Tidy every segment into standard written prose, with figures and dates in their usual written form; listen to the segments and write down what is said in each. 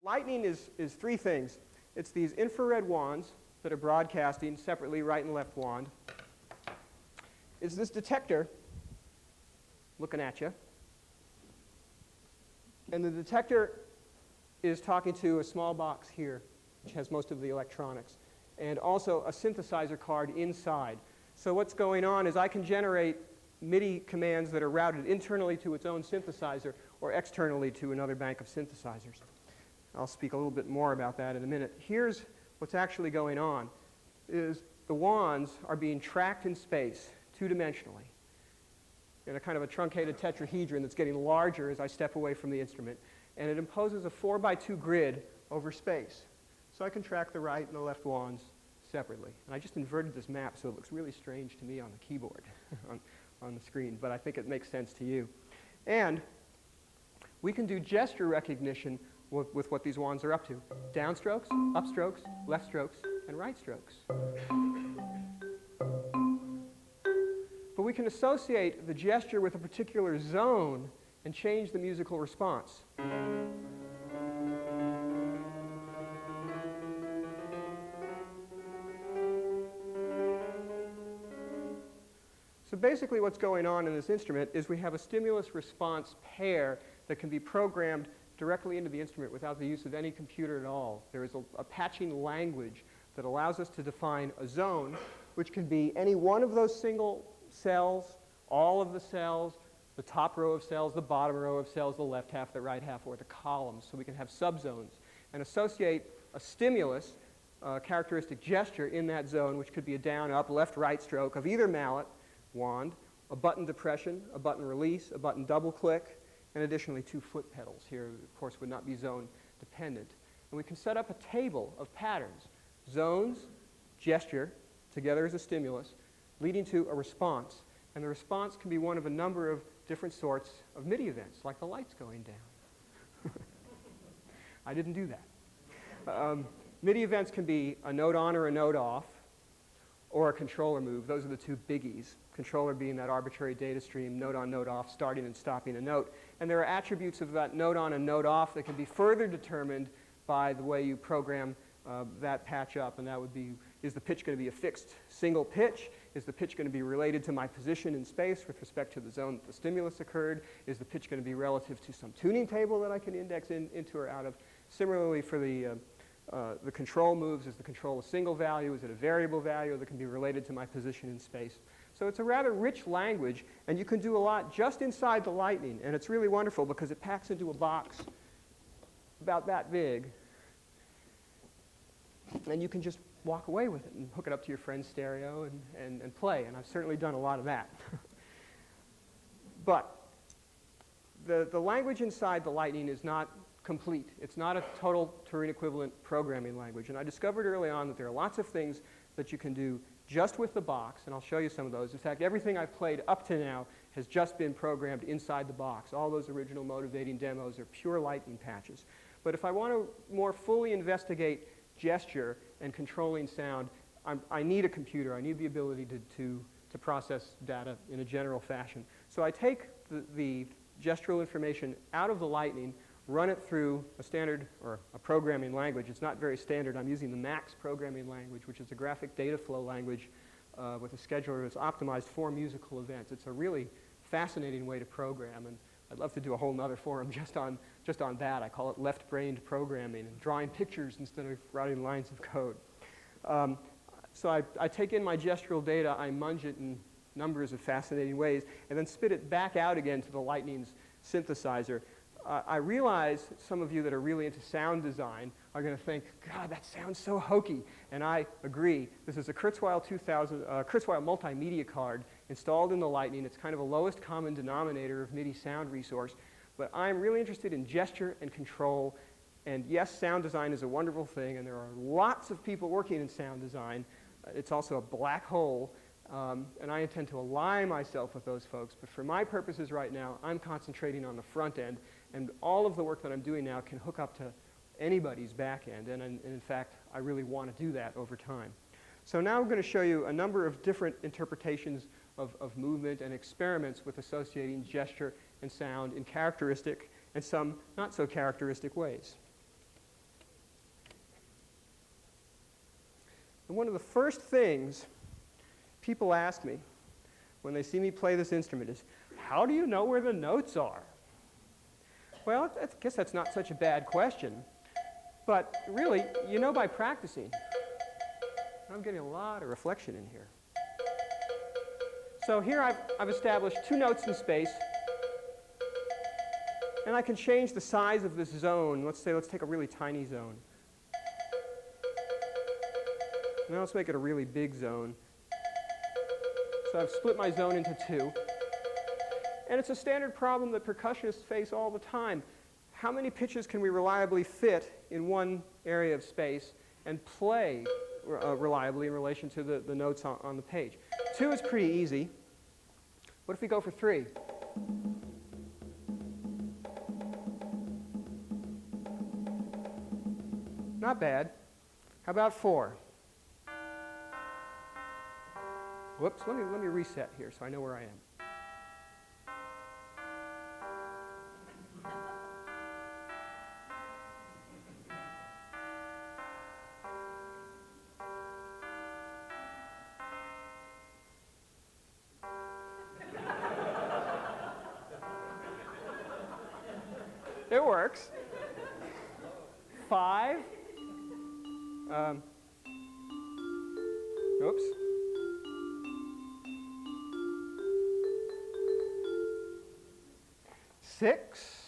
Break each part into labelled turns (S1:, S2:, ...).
S1: Lightning is three things. It's these infrared wands that are broadcasting separately, right and left wand. It's this detector looking at you. And the detector is talking to a small box here, which has most of the electronics, and also a synthesizer card inside. So what's going on is I can generate MIDI commands that are routed internally to its own synthesizer or externally to another bank of synthesizers. I'll speak a little bit more about that in a minute. Here's what's actually going on, is the wands are being tracked in space two-dimensionally in a kind of a truncated tetrahedron that's getting larger as I step away from the instrument. And it imposes a 4x2 grid over space. So I can track the right and the left wands separately. And I just inverted this map so it looks really strange to me on the keyboard on the screen, but I think it makes sense to you. And we can do gesture recognition with what these wands are up to. Downstrokes, upstrokes, left strokes, and right strokes. But we can associate the gesture with a particular zone and change the musical response. So basically what's going on in this instrument is we have a stimulus-response pair that can be programmed directly into the instrument without the use of any computer at all. There is a patching language that allows us to define a zone, which can be any one of those single cells, all of the cells, the top row of cells, the bottom row of cells, the left half, the right half, or the columns. So we can have subzones and associate a stimulus characteristic gesture in that zone, which could be a down, up, left, right stroke of either mallet, wand, a button depression, a button release, a button double click, and additionally 2 foot pedals. Here, of course, would not be zone dependent. And we can set up a table of patterns, zones, gesture, together as a stimulus, leading to a response. And the response can be one of a number of different sorts of MIDI events, like the lights going down. I didn't do that. MIDI events can be a note on or a note off, or a controller move. Those are the two biggies. Controller being that arbitrary data stream, note on, note off, starting and stopping a note. And there are attributes of that note on and note off that can be further determined by the way you program that patch up. And that would be, is the pitch going to be a fixed single pitch? Is the pitch going to be related to my position in space with respect to the zone that the stimulus occurred? Is the pitch going to be relative to some tuning table that I can index into or out of? Similarly for the control moves, is the control a single value? Is it a variable value that can be related to my position in space? So it's a rather rich language, and you can do a lot just inside the Lightning. And it's really wonderful because it packs into a box about that big. And you can just walk away with it and hook it up to your friend's stereo and play. And I've certainly done a lot of that. But the language inside the Lightning is not complete. It's not a total Turing equivalent programming language. And I discovered early on that there are lots of things that you can do just with the box, and I'll show you some of those. In fact, everything I've played up to now has just been programmed inside the box. All those original motivating demos are pure Lightning patches. But if I want to more fully investigate gesture and controlling sound, I need a computer. I need the ability to process data in a general fashion. So I take the gestural information out of the Lightning, run it through a standard or a programming language. It's not very standard. I'm using the MAX programming language, which is a graphic data flow language with a scheduler that's optimized for musical events. It's a really fascinating way to program, and I'd love to do a whole nother forum just on that. I call it left-brained programming and drawing pictures instead of writing lines of code. So I take in my gestural data, I munge it in numbers of fascinating ways, and then spit it back out again to the Lightning's synthesizer. I realize some of you that are really into sound design are going to think, God, that sounds so hokey. And I agree. This is a Kurzweil multimedia card installed in the Lightning. It's kind of a lowest common denominator of MIDI sound resource. But I'm really interested in gesture and control. And yes, sound design is a wonderful thing, and there are lots of people working in sound design. It's also a black hole. And I intend to ally myself with those folks. But for my purposes right now, I'm concentrating on the front end. And all of the work that I'm doing now can hook up to anybody's back end. And in fact, I really want to do that over time. So now I'm going to show you a number of different interpretations of movement and experiments with associating gesture and sound in characteristic and some not so characteristic ways. And one of the first things people ask me when they see me play this instrument is, how do you know where the notes are? Well, I guess that's not such a bad question. But really, you know by practicing. I'm getting a lot of reflection in here. So here I've established two notes in space. And I can change the size of this zone. Let's take a really tiny zone. Now let's make it a really big zone. So I've split my zone into two. And it's a standard problem that percussionists face all the time. How many pitches can we reliably fit in one area of space and play reliably in relation to the notes on the page? 2 is pretty easy. What if we go for 3? Not bad. How about 4? Whoops, let me reset here so I know where I am. It works. 5. Oops. 6.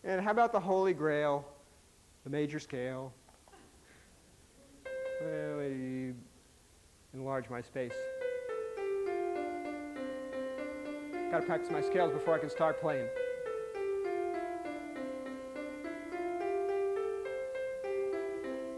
S1: And how about the Holy Grail, the major scale? Let me enlarge my space. Got to practice my scales before I can start playing.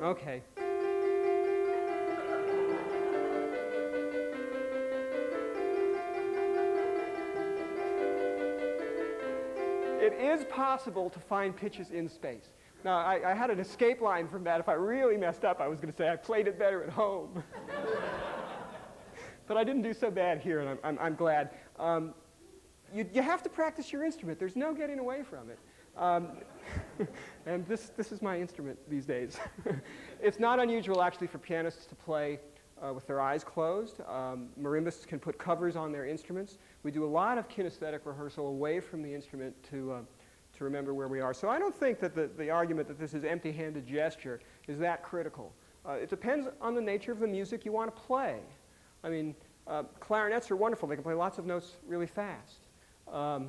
S1: Okay. It is possible to find pitches in space. Now, I had an escape line from that. If I really messed up, I was going to say I played it better at home. But I didn't do so bad here, and I'm glad. You have to practice your instrument. There's no getting away from it. And this is my instrument these days. It's not unusual, actually, for pianists to play with their eyes closed. Marimbas can put covers on their instruments. We do a lot of kinesthetic rehearsal away from the instrument to remember where we are. So I don't think that the argument that this is empty-handed gesture is that critical. It depends on the nature of the music you want to play. I mean, clarinets are wonderful. They can play lots of notes really fast. The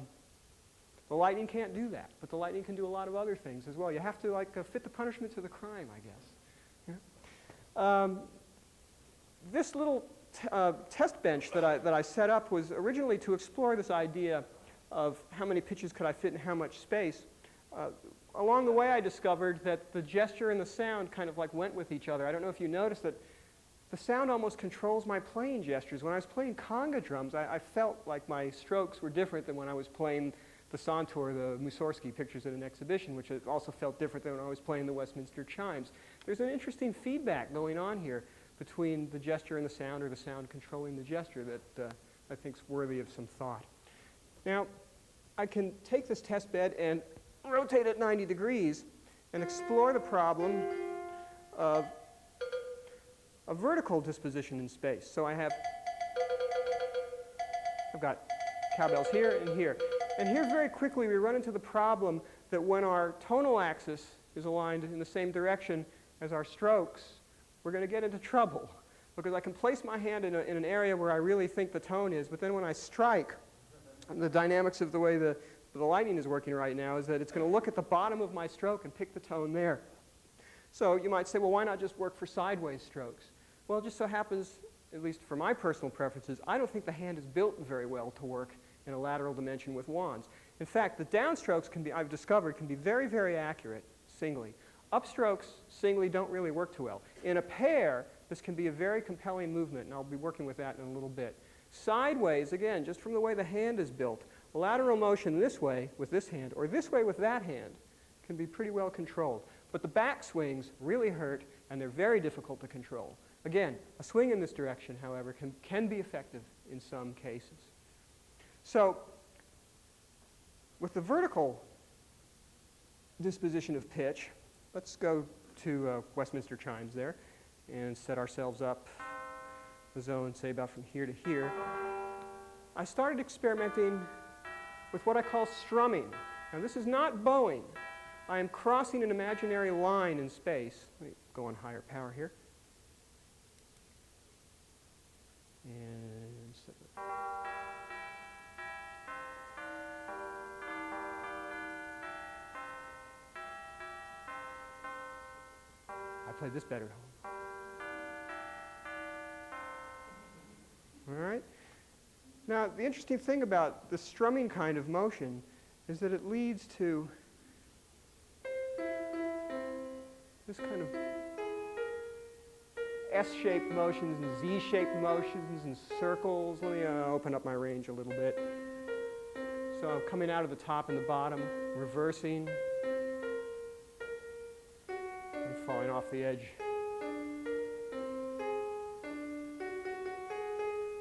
S1: Lightning can't do that, but the Lightning can do a lot of other things as well. You have to fit the punishment to the crime, I guess. Yeah? This little test bench that I set up was originally to explore this idea of how many pitches could I fit in how much space. Along the way, I discovered that the gesture and the sound kind of went with each other. I don't know if you noticed that the sound almost controls my playing gestures. When I was playing conga drums, I felt like my strokes were different than when I was playing the Sontor, the Mussorgsky pictures at an exhibition, which also felt different than when I was playing the Westminster chimes. There's an interesting feedback going on here between the gesture and the sound, or the sound controlling the gesture, that I think is worthy of some thought. Now, I can take this test bed and rotate it 90 degrees and explore the problem of a vertical disposition in space. So I've got cowbells here and here. And here very quickly we run into the problem that when our tonal axis is aligned in the same direction as our strokes, we're going to get into trouble. Because I can place my hand in an area where I really think the tone is, but then when I strike, the dynamics of the way the Lightning is working right now is that it's going to look at the bottom of my stroke and pick the tone there. So you might say, well, why not just work for sideways strokes? Well, it just so happens, at least for my personal preferences, I don't think the hand is built very well to work in a lateral dimension with wands. In fact, the downstrokes I've discovered, can be very, very accurate singly. Upstrokes singly don't really work too well. In a pair, this can be a very compelling movement, and I'll be working with that in a little bit. Sideways, again, just from the way the hand is built, lateral motion this way with this hand, or this way with that hand, can be pretty well controlled. But the back swings really hurt, and they're very difficult to control. Again, a swing in this direction, however, can be effective in some cases. So with the vertical disposition of pitch, let's go to Westminster chimes there and set ourselves up the zone, say about from here to here. I started experimenting with what I call strumming. Now this is not bowing. I am crossing an imaginary line in space. Let me go on higher power here. And set it. I played this better at home. All right? Now, the interesting thing about the strumming kind of motion is that it leads to this kind of S-shaped motions and Z-shaped motions and circles. Let me open up my range a little bit. So I'm coming out of the top and the bottom, reversing, and falling off the edge.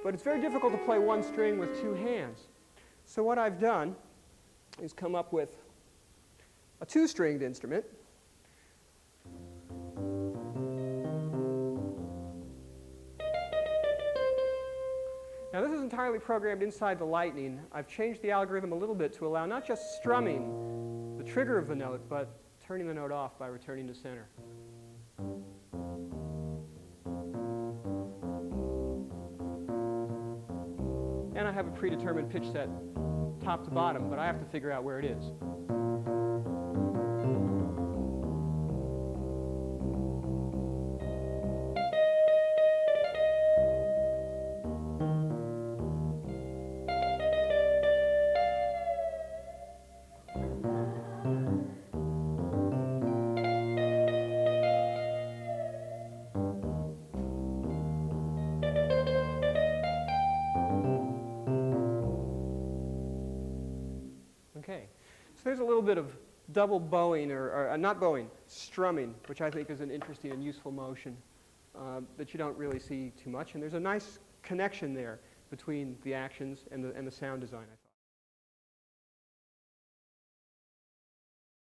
S1: But it's very difficult to play one string with two hands. So what I've done is come up with a two-stringed instrument. Now this is entirely programmed inside the Lightning. I've changed the algorithm a little bit to allow not just strumming the trigger of the note, but turning the note off by returning to center. And I have a predetermined pitch set top to bottom, but I have to figure out where it is. Okay, so there's a little bit of double bowing, or not bowing, strumming, which I think is an interesting and useful motion that you don't really see too much. And there's a nice connection there between the actions and the sound design, I think.